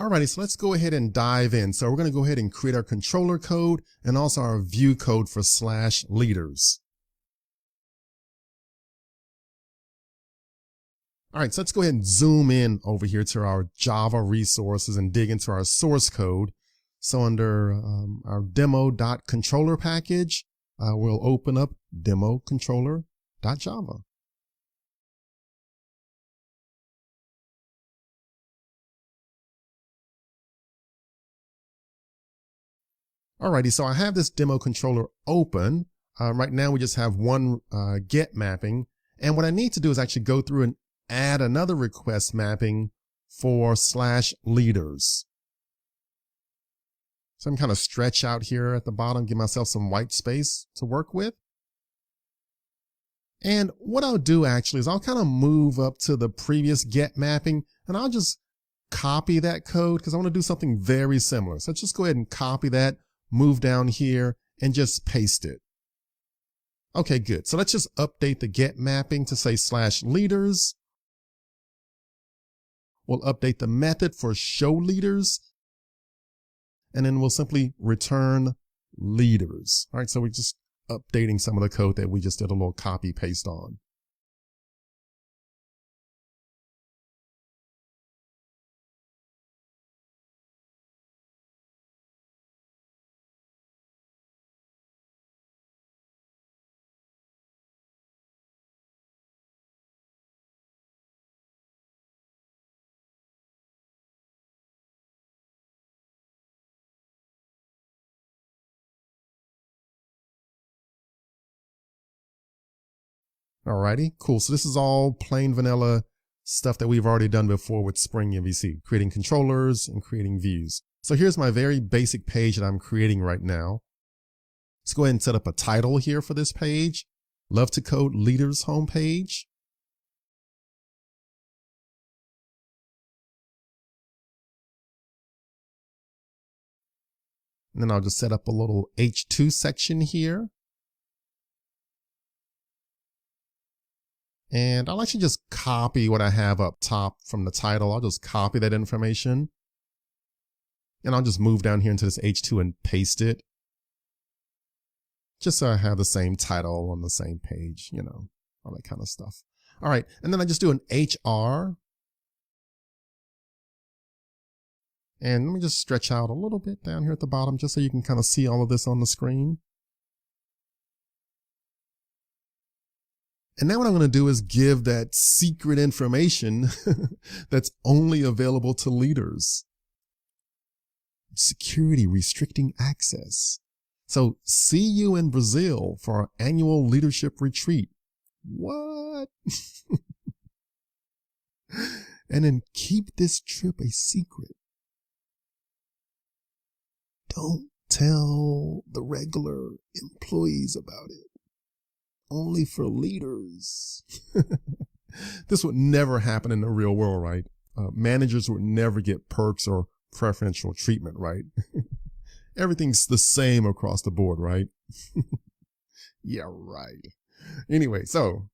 Alrighty, so let's go ahead and dive in. So we're going to go ahead and create our controller code and also our view code for /leaders. All right, so let's go ahead and zoom in over here to our Java resources and dig into our source code. So under our demo.controller package, we'll open up demo-controller.java. Alrighty, so I have this demo controller open. Right now we just have one get mapping. And what I need to do is actually go through and add another request mapping for /leaders. So I'm kind of stretch out here at the bottom, give myself some white space to work with. And what I'll do actually is I'll kind of move up to the previous get mapping and I'll just copy that code because I want to do something very similar. So let's just go ahead and copy that, move down here and just paste it. Okay, good. So let's just update the get mapping to say /leaders. We'll update the method for show leaders. And then we'll simply return leaders. All right, so we're just updating some of the code that we just did a little copy paste on. Alrighty, cool. So this is all plain vanilla stuff that we've already done before with Spring MVC, creating controllers and creating views. So here's my very basic page that I'm creating right now. Let's go ahead and set up a title here for this page. Love to Code Leaders homepage. And then I'll just set up a little H2 section here. And I'll actually just copy what I have up top from the title. I'll just copy that information. And I'll just move down here into this H2 and paste it. Just so I have the same title on the same page, you know, all that kind of stuff. All right, and then I just do an HR. And let me just stretch out a little bit down here at the bottom just so you can kind of see all of this on the screen. And now what I'm going to do is give that secret information that's only available to leaders. Security restricting access. So see you in Brazil for our annual leadership retreat. What? And then keep this trip a secret. Don't tell the regular employees about it. Only for leaders. This would never happen in the real world, right? Managers would never get perks or preferential treatment, right? Everything's the same across the board, right? Yeah, right. Anyway, so,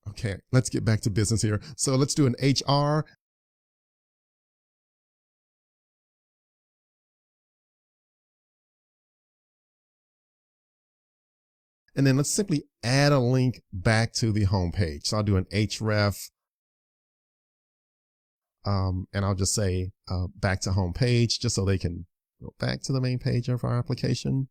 okay, let's get back to business here. So let's do an HR. And then let's simply add a link back to the home page. So I'll do an href. And I'll just say back to home page just so they can go back to the main page of our application.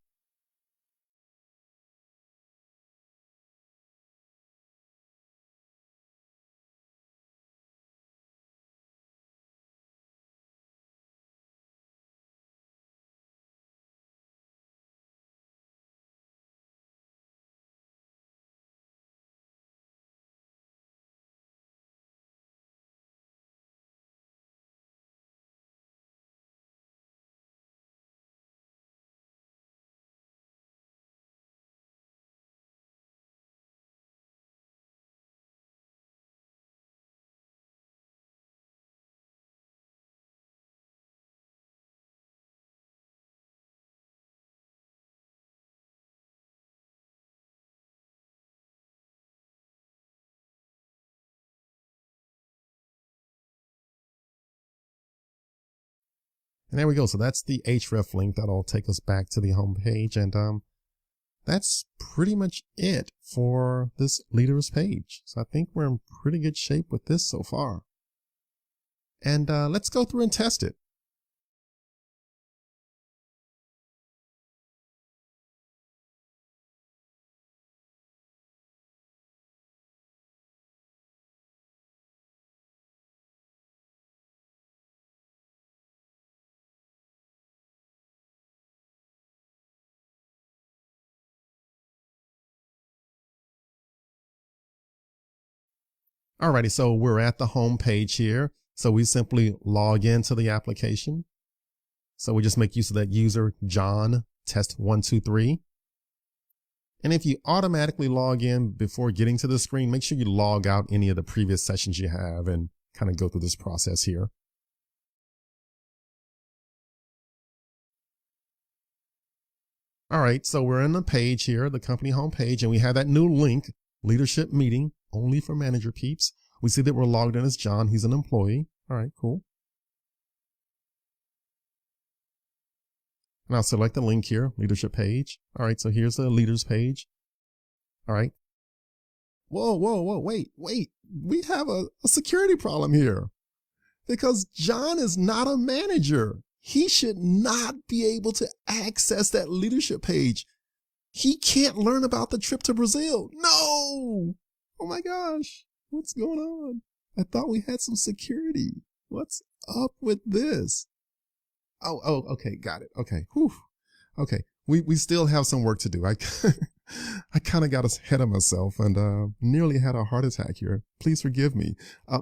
And there we go. So that's the href link. That'll take us back to the home page. And that's pretty much it for this leaders page. So I think we're in pretty good shape with this so far. And let's go through and test it. Alrighty, so we're at the home page here. So we simply log into the application. So we just make use of that user, John, test123. And if you automatically log in before getting to the screen, make sure you log out any of the previous sessions you have and kind of go through this process here. All right, so we're in the page here, the company home page, and we have that new link, leadership meeting, only for manager peeps. We see that we're logged in as John. He's an employee. All right, cool. And I'll select the link here, leadership page. All right, so here's the leaders page. All right. Whoa, wait. We have a security problem here because John is not a manager. He should not be able to access that leadership page. He can't learn about the trip to Brazil. No. Oh my gosh. What's going on? I thought we had some security. What's up with this? Oh, okay. Got it. Okay. Whew. Okay. We still have some work to do. I kind of got ahead of myself and nearly had a heart attack here. Please forgive me.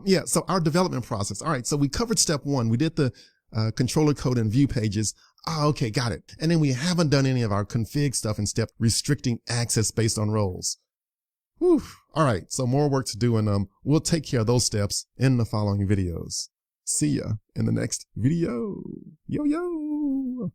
Yeah. So our development process. All right. So we covered step one. We did the controller code and view pages. Oh, okay. Got it. And then we haven't done any of our config stuff in step restricting access based on roles. Whew. All right. So more work to do, and we'll take care of those steps in the following videos. See ya in the next video. Yo.